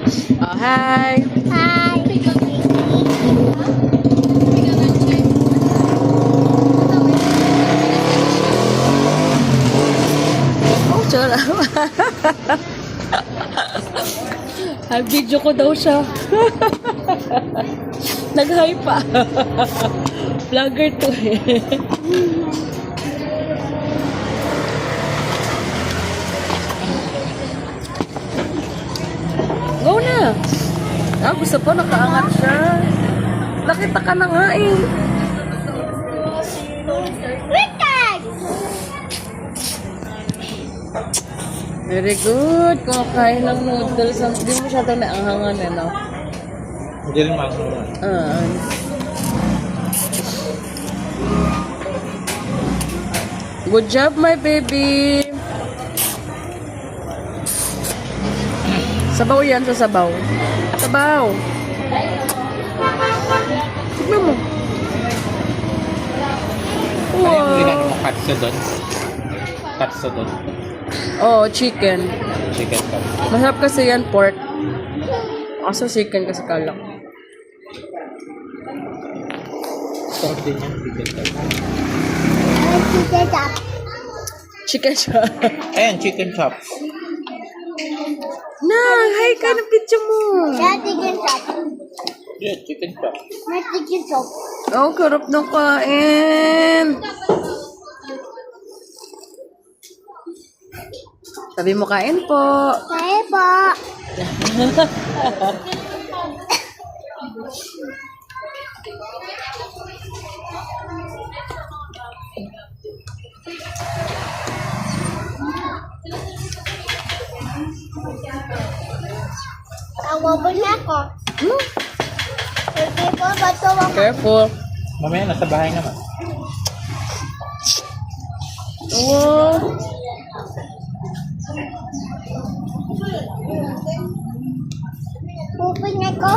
Oh, hi. Hi. Oh, tsura. Ay, video ko daw siya. Nag-hi pa. Vlogger to eh. Go na. Ah, gusto po, nakaangat siya. Nakita ka na nga eh. Richard! Very good. Kumakain ng noodles. Hindi mo siya ito naanghangan eh, no? Hindi rin makakagawa. Good job, my baby. Sabaw yan sa sabaw. Sabaw. Tignan mo. Ano yung Wow. ginagawa mo? Katsu doon? Katsu doon? Oh, chicken. Chicken katsu. Masarap kasi yan, pork. Kaso chicken kasi kalak. Sarap din yan, chicken katsu. Chicken siya. Ayan, chicken chops. Nang, hi ka ng picture mo. Chicken chop. Yeah, chicken chops. Chicken chop. Oh, karap ng kain. Sabi mo kain po. Kaya po. Tawa niya ako. Hmm? Pwede po ba tawa ko? Careful. Mamaya, nasa bahay naman. Oh. Pupin ako.